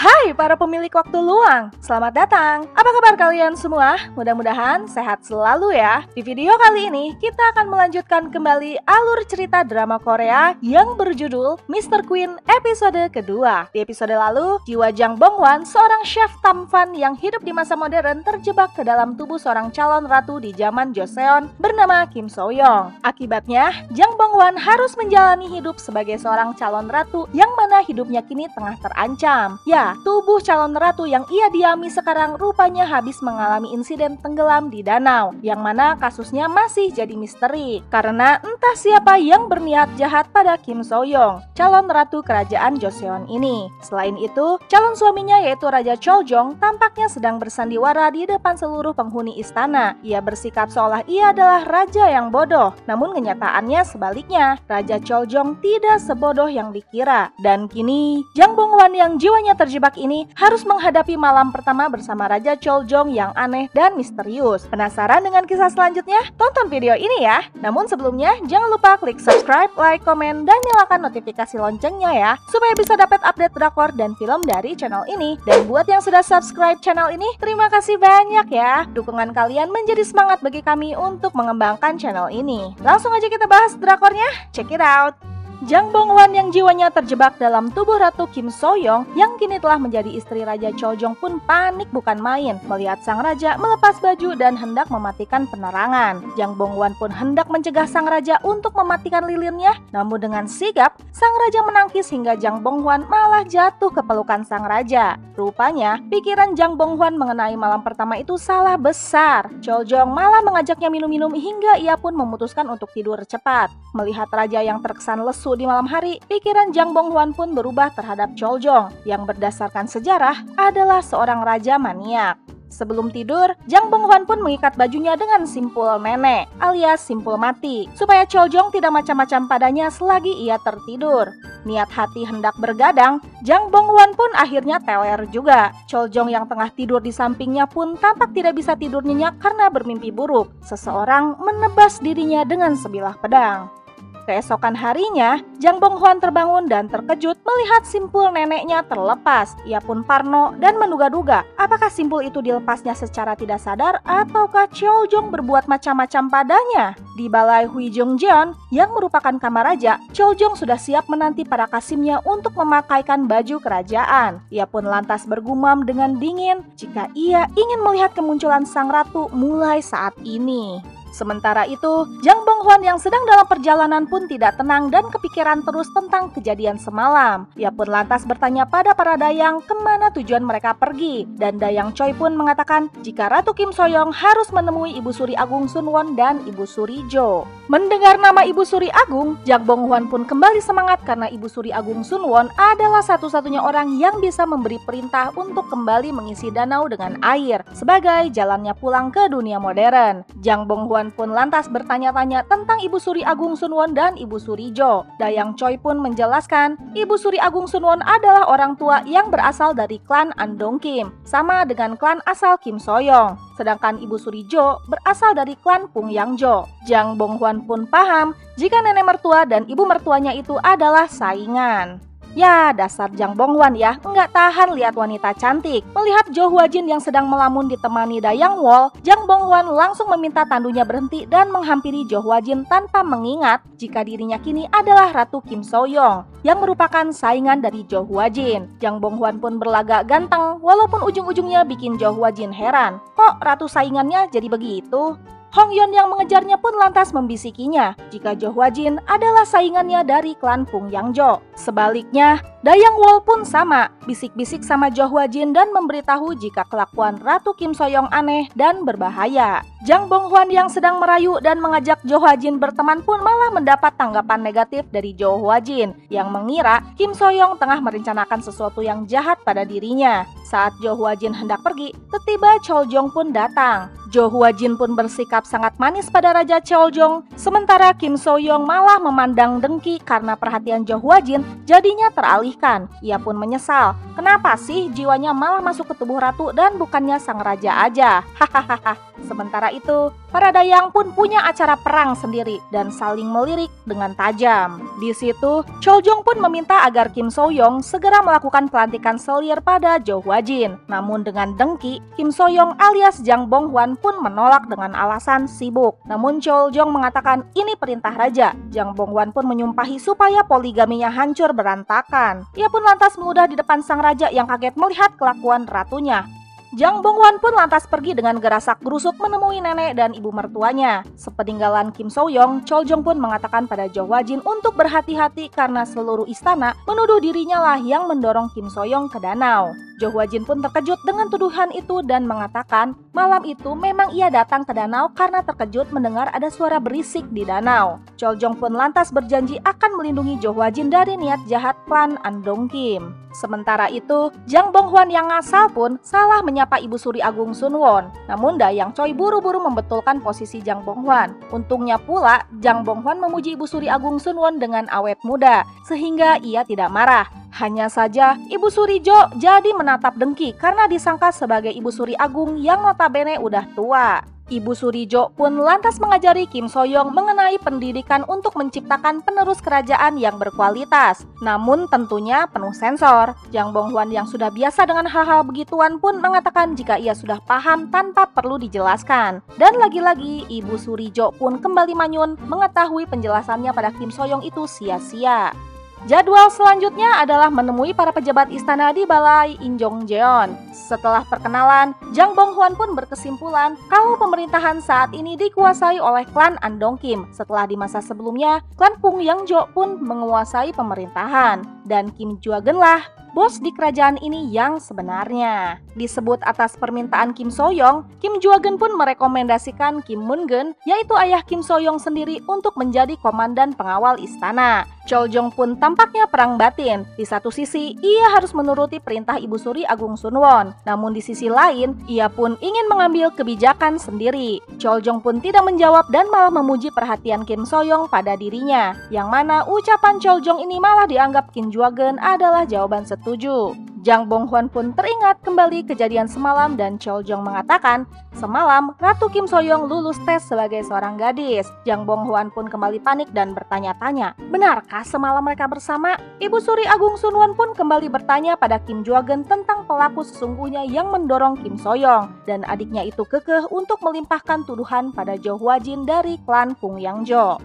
Hai para pemilik waktu luang, selamat datang. Apa kabar kalian semua? Mudah-mudahan sehat selalu ya. Di video kali ini kita akan melanjutkan kembali alur cerita drama Korea yang berjudul Mr. Queen episode kedua. Di episode lalu, jiwa Jang Bong-hwan, seorang chef tampan yang hidup di masa modern, terjebak ke dalam tubuh seorang calon ratu di zaman Joseon bernama Kim So-young. Akibatnya, Jang Bong-hwan harus menjalani hidup sebagai seorang calon ratu yang mana hidupnya kini tengah terancam. Ya, tubuh calon ratu yang ia diami sekarang rupanya habis mengalami insiden tenggelam di danau, yang mana kasusnya masih jadi misteri karena entah siapa yang berniat jahat pada Kim So-young, calon ratu kerajaan Joseon ini. Selain itu, calon suaminya yaitu Raja Choljong tampaknya sedang bersandiwara di depan seluruh penghuni istana. Ia bersikap seolah ia adalah raja yang bodoh, namun kenyataannya sebaliknya, Raja Choljong tidak sebodoh yang dikira. Dan kini, Jang Bong-hwan yang jiwanya terjebak ini harus menghadapi malam pertama bersama Raja Choljong yang aneh dan misterius. Penasaran dengan kisah selanjutnya? Tonton video ini ya. Namun sebelumnya, jangan lupa klik subscribe, like, komen, dan nyalakan notifikasi loncengnya ya, supaya bisa dapat update drakor dan film dari channel ini. Dan buat yang sudah subscribe channel ini, terima kasih banyak ya. Dukungan kalian menjadi semangat bagi kami untuk mengembangkan channel ini. Langsung aja kita bahas drakornya, check it out. Jang Bong-hwan yang jiwanya terjebak dalam tubuh Ratu Kim So-young yang kini telah menjadi istri Raja Choljong pun panik bukan main melihat sang raja melepas baju dan hendak mematikan penerangan. Jang Bong-hwan pun hendak mencegah sang raja untuk mematikan lilinnya, namun dengan sigap sang raja menangkis hingga Jang Bong-hwan malah jatuh ke pelukan sang raja. Rupanya pikiran Jang Bong-hwan mengenai malam pertama itu salah besar. Choljong malah mengajaknya minum-minum hingga ia pun memutuskan untuk tidur cepat. Melihat raja yang terkesan lesu di malam hari, pikiran Jang Bong-hwan pun berubah terhadap Choljong yang berdasarkan sejarah adalah seorang raja maniak. Sebelum tidur, Jang Bong-hwan pun mengikat bajunya dengan simpul nenek alias simpul mati supaya Choljong tidak macam-macam padanya selagi ia tertidur. Niat hati hendak bergadang, Jang Bong-hwan pun akhirnya teler juga. Choljong yang tengah tidur di sampingnya pun tampak tidak bisa tidur nyenyak karena bermimpi buruk. Seseorang menebas dirinya dengan sebilah pedang. Keesokan harinya, Jang Bong-hwan terbangun dan terkejut melihat simpul neneknya terlepas. Ia pun parno dan menduga-duga apakah simpul itu dilepasnya secara tidak sadar ataukah Choljong berbuat macam-macam padanya. Di balai Huijongjeon yang merupakan kamar raja, Choljong sudah siap menanti para kasimnya untuk memakaikan baju kerajaan. Ia pun lantas bergumam dengan dingin jika ia ingin melihat kemunculan sang ratu mulai saat ini. Sementara itu, Jang Bong-hwan yang sedang dalam perjalanan pun tidak tenang dan kepikiran terus tentang kejadian semalam. Ia pun lantas bertanya pada para dayang kemana tujuan mereka pergi. Dan Dayang Choi pun mengatakan jika Ratu Kim So-young harus menemui Ibu Suri Agung Sun-won dan Ibu Suri Jo. Mendengar nama Ibu Suri Agung, Jang Bong-hwan pun kembali semangat karena Ibu Suri Agung Sun-won adalah satu-satunya orang yang bisa memberi perintah untuk kembali mengisi danau dengan air sebagai jalannya pulang ke dunia modern. Jang Bong-hwan pun lantas bertanya-tanya tentang Ibu Suri Agung Sun-won dan Ibu Suri Jo. Dayang Choi pun menjelaskan Ibu Suri Agung Sun-won adalah orang tua yang berasal dari klan Andong Kim, sama dengan klan asal Kim So-young. Sedangkan Ibu Suri Jo berasal dari klan Pung Yang Jo. Jang Bong-hwan pun paham jika nenek mertua dan ibu mertuanya itu adalah saingan. Ya, dasar Jang Bong-hwan ya, nggak tahan lihat wanita cantik. Melihat Jo Hwa-jin yang sedang melamun ditemani Dayang Wol, Jang Bong-hwan langsung meminta tandunya berhenti dan menghampiri Jo Hwa-jin tanpa mengingat jika dirinya kini adalah Ratu Kim So-young yang merupakan saingan dari Jo Hwa-jin. Jang Bong-hwan pun berlagak ganteng walaupun ujung-ujungnya bikin Jo Hwa-jin heran. Kok ratu saingannya jadi begitu? Hong Yeon yang mengejarnya pun lantas membisikinya jika Jo Hwa-jin adalah saingannya dari klan Pung Yang Jo. Sebaliknya, Dayang Wol pun sama, bisik-bisik sama Jo Hwa-jin dan memberitahu jika kelakuan Ratu Kim So-young aneh dan berbahaya. Jang Bong-hwan yang sedang merayu dan mengajak Jo Hwa-jin berteman pun malah mendapat tanggapan negatif dari Jo Hwa-jin yang mengira Kim So-young tengah merencanakan sesuatu yang jahat pada dirinya. Saat Jo Hwa-jin hendak pergi, tiba-tiba Choljong pun datang. Jo Hwa-jin pun bersikap sangat manis pada Raja Choljong, sementara Kim So-young malah memandang dengki karena perhatian Jo Hwa-jin jadinya teralihkan. Ia pun menyesal, kenapa sih jiwanya malah masuk ke tubuh ratu dan bukannya sang raja aja. Hahaha. Sementara itu, para dayang pun punya acara perang sendiri dan saling melirik dengan tajam. Di situ, Choljong pun meminta agar Kim So-young segera melakukan pelantikan selir pada Jo Hwa-jin. Namun dengan dengki, Kim So-young alias Jang Bong-hwan pun menolak dengan alasan sibuk. Namun Choljong mengatakan ini perintah raja. Jang Bong-hwan pun menyumpahi supaya poligaminya hancur berantakan. Ia pun lantas meludah di depan sang raja yang kaget melihat kelakuan ratunya. Jang Bong-hwan pun lantas pergi dengan gerasak gerusuk menemui nenek dan ibu mertuanya. Sepeninggalan Kim So-young, Choljong pun mengatakan pada Jo Hwa-jin untuk berhati-hati karena seluruh istana menuduh dirinya lah yang mendorong Kim So-young ke danau. Jo Hwa-jin pun terkejut dengan tuduhan itu dan mengatakan malam itu memang ia datang ke danau karena terkejut mendengar ada suara berisik di danau. Choljong pun lantas berjanji akan melindungi Jo Hwa-jin dari niat jahat klan Andong Kim. Sementara itu, Jang Bong-hwan yang ngasal pun salah menyapa Ibu Suri Agung Sunwon. Namun Dayang Choi buru-buru membetulkan posisi Jang Bong-hwan. Untungnya pula, Jang Bong-hwan memuji Ibu Suri Agung Sunwon dengan awet muda, sehingga ia tidak marah. Hanya saja, Ibu Suri Jo jadi menatap dengki karena disangka sebagai Ibu Suri Agung yang notabene udah tua. Ibu Suri Jo pun lantas mengajari Kim So-young mengenai pendidikan untuk menciptakan penerus kerajaan yang berkualitas. Namun tentunya penuh sensor. Jang Bong-hwan yang sudah biasa dengan hal-hal begituan pun mengatakan jika ia sudah paham tanpa perlu dijelaskan. Dan lagi-lagi Ibu Suri Jo pun kembali manyun mengetahui penjelasannya pada Kim So-young itu sia-sia. Jadwal selanjutnya adalah menemui para pejabat istana di Balai Injongjeon. Setelah perkenalan, Jang Bong-hwan pun berkesimpulan kalau pemerintahan saat ini dikuasai oleh klan Andong Kim. Setelah di masa sebelumnya, klan Pung Yang-jo pun menguasai pemerintahan. Dan Kim Jua-geun lah bos di kerajaan ini yang sebenarnya. Disebut atas permintaan Kim So-young, Kim Jua-geun pun merekomendasikan Kim Moon-geun, yaitu ayah Kim So-young sendiri untuk menjadi komandan pengawal istana. Choljong pun tampaknya perang batin. Di satu sisi, ia harus menuruti perintah Ibu Suri Agung Sunwon. Namun di sisi lain, ia pun ingin mengambil kebijakan sendiri. Choljong pun tidak menjawab dan malah memuji perhatian Kim So-young pada dirinya. Yang mana ucapan Choljong ini malah dianggap Kim Jua-geun adalah jawaban setuju. Jang Bong-hwan pun teringat kembali kejadian semalam dan Choljong mengatakan, semalam Ratu Kim So-young lulus tes sebagai seorang gadis. Jang Bong-hwan pun kembali panik dan bertanya-tanya, benarkah semalam mereka bersama? Ibu Suri Agung Sunwon pun kembali bertanya pada Kim Jua-geun tentang pelaku sesungguhnya yang mendorong Kim So-young, dan adiknya itu kekeh untuk melimpahkan tuduhan pada Jo Hwa-jin dari klan Pung Yang-jo.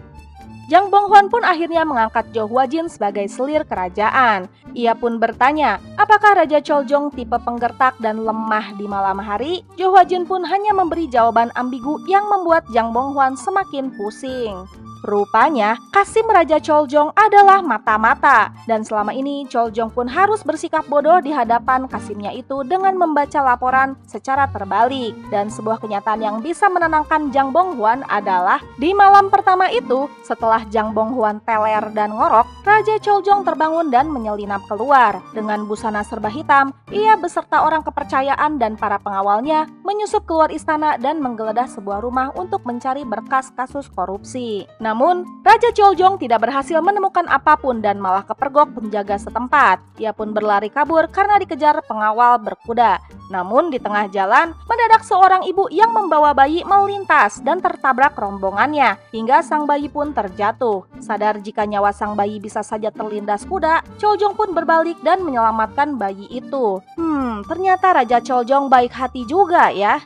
Jang Bong-hwan pun akhirnya mengangkat Jo Hwa-jin sebagai selir kerajaan. Ia pun bertanya, apakah Raja Choljong tipe penggertak dan lemah di malam hari? Jo Hwa-jin pun hanya memberi jawaban ambigu yang membuat Jang Bong-hwan semakin pusing. Rupanya, Kasim Raja Choljong adalah mata-mata, dan selama ini Choljong pun harus bersikap bodoh di hadapan Kasimnya itu dengan membaca laporan secara terbalik. Dan sebuah kenyataan yang bisa menenangkan Jang Bong-hwan adalah di malam pertama itu, setelah Jang Bong-hwan teler dan ngorok, Raja Choljong terbangun dan menyelinap keluar. Dengan busana serba hitam, ia beserta orang kepercayaan dan para pengawalnya menyusup keluar istana dan menggeledah sebuah rumah untuk mencari berkas kasus korupsi. Namun, Raja Choljong tidak berhasil menemukan apapun dan malah kepergok penjaga setempat. Ia pun berlari kabur karena dikejar pengawal berkuda. Namun di tengah jalan, mendadak seorang ibu yang membawa bayi melintas dan tertabrak rombongannya, hingga sang bayi pun terjatuh. Sadar jika nyawa sang bayi bisa saja terlindas kuda, Choljong pun berbalik dan menyelamatkan bayi itu. Ternyata Raja Choljong baik hati juga ya.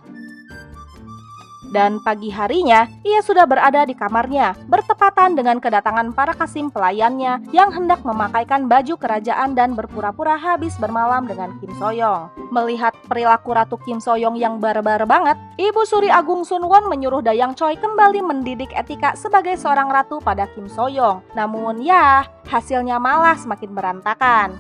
Dan pagi harinya, ia sudah berada di kamarnya, bertepatan dengan kedatangan para Kasim pelayannya yang hendak memakaikan baju kerajaan dan berpura-pura habis bermalam dengan Kim So-young. Melihat perilaku Ratu Kim So-young yang barbar banget, Ibu Suri Agung Sunwon menyuruh Dayang Choi kembali mendidik etika sebagai seorang ratu pada Kim So-young. Namun ya, hasilnya malah semakin berantakan.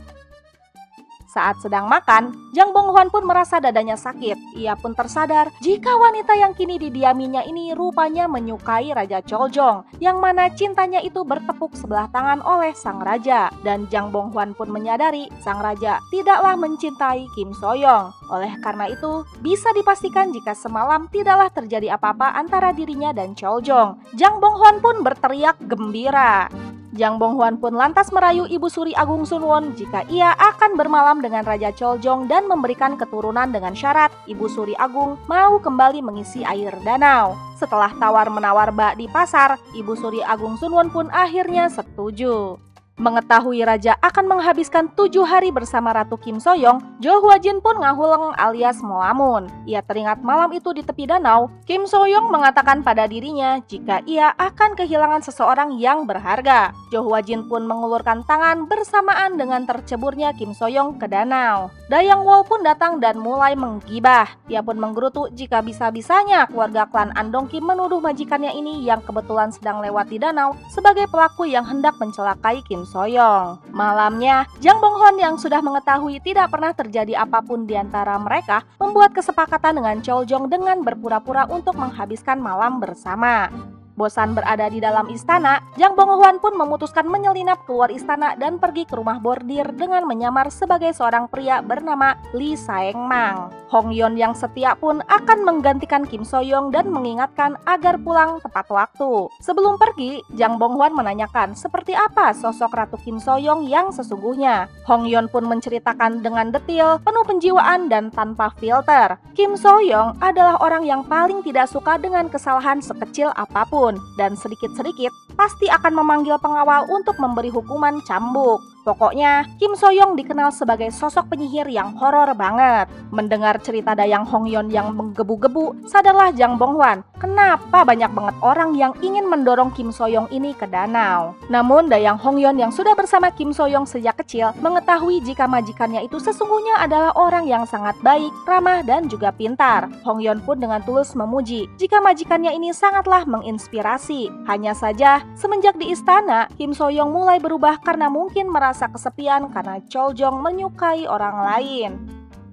Saat sedang makan, Jang Bonghwan pun merasa dadanya sakit. Ia pun tersadar jika wanita yang kini didiaminya ini rupanya menyukai Raja Choljong, yang mana cintanya itu bertepuk sebelah tangan oleh sang raja. Dan Jang Bonghwan pun menyadari sang raja tidaklah mencintai Kim So-young. Oleh karena itu, bisa dipastikan jika semalam tidaklah terjadi apa-apa antara dirinya dan Choljong. Jang Bonghwan pun berteriak gembira. Jang Bonghwan pun lantas merayu Ibu Suri Agung Sunwon jika ia akan bermalam dengan Raja Choljong dan memberikan keturunan dengan syarat Ibu Suri Agung mau kembali mengisi air danau. Setelah tawar-menawar bak di pasar, Ibu Suri Agung Sunwon pun akhirnya setuju. Mengetahui raja akan menghabiskan 7 hari bersama Ratu Kim So-young, Jo Hwa Jin pun ngahuleng alias melamun. Ia teringat malam itu di tepi danau, Kim So-young mengatakan pada dirinya jika ia akan kehilangan seseorang yang berharga. Jo Hwa Jin pun mengulurkan tangan bersamaan dengan terceburnya Kim So-young ke danau. Dayang Wol pun datang dan mulai menggibah. Ia pun menggerutu jika bisa-bisanya keluarga klan Andong Kim menuduh majikannya ini yang kebetulan sedang lewat di danau sebagai pelaku yang hendak mencelakai Kim So-young. Malamnya, Jang Bonghwan yang sudah mengetahui tidak pernah terjadi apapun di antara mereka membuat kesepakatan dengan Choljong dengan berpura-pura untuk menghabiskan malam bersama. Bosan berada di dalam istana, Jang Bonghwan pun memutuskan menyelinap keluar istana dan pergi ke rumah bordir dengan menyamar sebagai seorang pria bernama Lee Saeng-mang. Hong Yeon yang setia pun akan menggantikan Kim So-young dan mengingatkan agar pulang tepat waktu. Sebelum pergi, Jang Bonghwan menanyakan seperti apa sosok Ratu Kim So-young yang sesungguhnya. Hong Yeon pun menceritakan dengan detil, penuh penjiwaan dan tanpa filter. Kim So-young adalah orang yang paling tidak suka dengan kesalahan sekecil apapun, dan sedikit-sedikit pasti akan memanggil pengawal untuk memberi hukuman cambuk. Pokoknya, Kim So-young dikenal sebagai sosok penyihir yang horor banget. Mendengar cerita Dayang Hong Yeon yang menggebu-gebu, sadarlah Jang Bonghwan, kenapa banyak banget orang yang ingin mendorong Kim So-young ini ke danau. Namun Dayang Hong Yeon yang sudah bersama Kim So-young sejak kecil mengetahui jika majikannya itu sesungguhnya adalah orang yang sangat baik, ramah dan juga pintar. Hong Yeon pun dengan tulus memuji jika majikannya ini sangatlah menginspirasi. Hanya saja, semenjak di istana, Kim So-young mulai berubah karena mungkin merasa kesepian karena Choljong menyukai orang lain.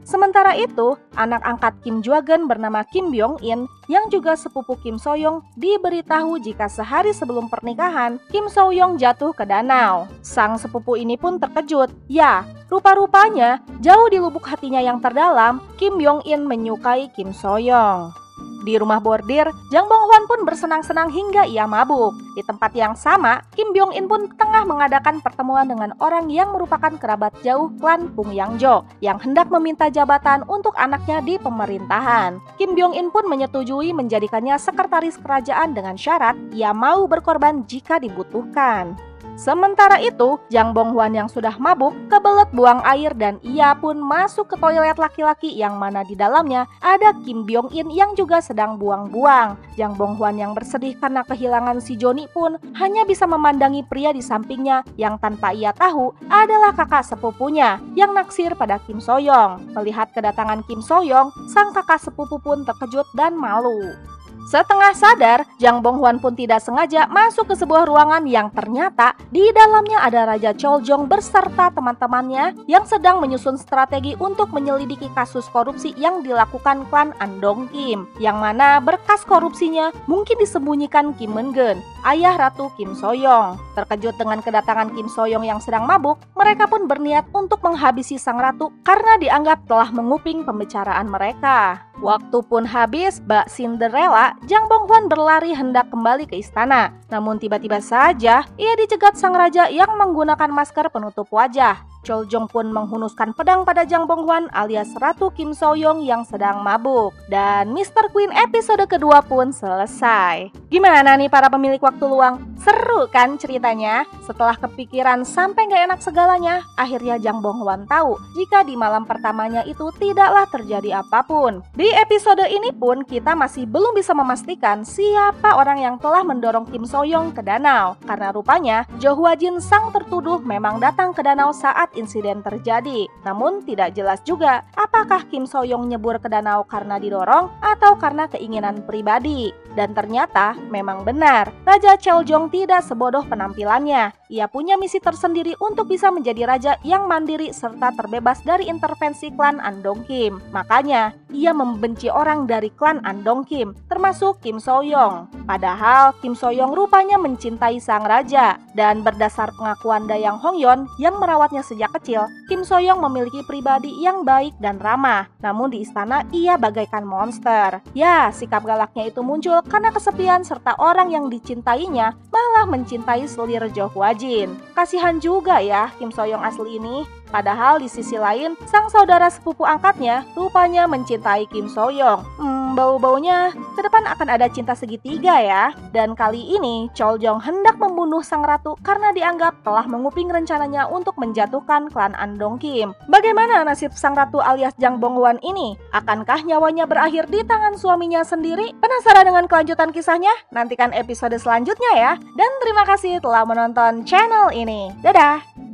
Sementara itu, anak angkat Kim Jwagen bernama Kim Byong-in yang juga sepupu Kim So-young diberitahu jika sehari sebelum pernikahan, Kim So-young jatuh ke danau. Sang sepupu ini pun terkejut. Ya, rupa-rupanya jauh di lubuk hatinya yang terdalam, Kim Byong-in menyukai Kim So-young. Di rumah bordir, Jang Bonghwan pun bersenang-senang hingga ia mabuk. Di tempat yang sama, Kim Byong-in pun tengah mengadakan pertemuan dengan orang yang merupakan kerabat jauh klan Pung Yang-jo yang hendak meminta jabatan untuk anaknya di pemerintahan. Kim Byong-in pun menyetujui menjadikannya sekretaris kerajaan dengan syarat ia mau berkorban jika dibutuhkan. Sementara itu, Jang Bonghwan yang sudah mabuk kebelet buang air dan ia pun masuk ke toilet laki-laki yang mana di dalamnya ada Kim Byong-in yang juga sedang buang-buang. Jang Bonghwan yang bersedih karena kehilangan si Joni pun hanya bisa memandangi pria di sampingnya yang tanpa ia tahu adalah kakak sepupunya yang naksir pada Kim So-young. Melihat kedatangan Kim So-young, sang kakak sepupu pun terkejut dan malu. Setengah sadar, Jang Bonghwan pun tidak sengaja masuk ke sebuah ruangan yang ternyata di dalamnya ada Raja Choljong beserta teman-temannya yang sedang menyusun strategi untuk menyelidiki kasus korupsi yang dilakukan klan Andong Kim, yang mana berkas korupsinya mungkin disembunyikan Kim Men-geun, ayah Ratu Kim So-young. Terkejut dengan kedatangan Kim So-young yang sedang mabuk, mereka pun berniat untuk menghabisi sang ratu karena dianggap telah menguping pembicaraan mereka. Waktu pun habis, Mbak Cinderella, Jang Bonghwan berlari hendak kembali ke istana. Namun tiba-tiba saja, ia dicegat sang raja yang menggunakan masker penutup wajah. Choljong pun menghunuskan pedang pada Jang Bonghwan alias Ratu Kim So-young yang sedang mabuk. Dan Mr. Queen episode kedua pun selesai. Gimana nih para pemilik waktu luang? Seru kan ceritanya? Setelah kepikiran sampai gak enak segalanya, akhirnya Jang Bonghwan tahu jika di malam pertamanya itu tidaklah terjadi apapun. Di episode ini pun kita masih belum bisa memastikan siapa orang yang telah mendorong Kim So-young ke danau. Karena rupanya Jo Hwa Jin sang tertuduh memang datang ke danau saat insiden terjadi. Namun tidak jelas juga apakah Kim So-young nyebur ke danau karena didorong atau karena keinginan pribadi. Dan ternyata memang benar, Raja Choljong tidak sebodoh penampilannya. Ia punya misi tersendiri untuk bisa menjadi raja yang mandiri serta terbebas dari intervensi klan Andong Kim. Makanya, ia membenci orang dari klan Andong Kim, termasuk Kim So-young. Padahal, Kim So-young rupanya mencintai sang raja. Dan berdasar pengakuan Dayang Hongyeon yang merawatnya sejak kecil, Kim So-young memiliki pribadi yang baik dan ramah. Namun di istana, ia bagaikan monster. Ya, sikap galaknya itu muncul karena kesepian serta orang yang dicintainya malah mencintai selir Jo Hwa-jin. Kasihan juga ya Kim So-young asli ini. Padahal di sisi lain, sang saudara sepupu angkatnya rupanya mencintai Kim So-young. Bau-baunya ke depan akan ada cinta segitiga ya. Dan kali ini, Chol Jong hendak membunuh sang ratu karena dianggap telah menguping rencananya untuk menjatuhkan klan Andong Kim. Bagaimana nasib sang ratu alias Jang Bong-hwan ini? Akankah nyawanya berakhir di tangan suaminya sendiri? Penasaran dengan kelanjutan kisahnya? Nantikan episode selanjutnya ya. Dan terima kasih telah menonton channel ini. Dadah!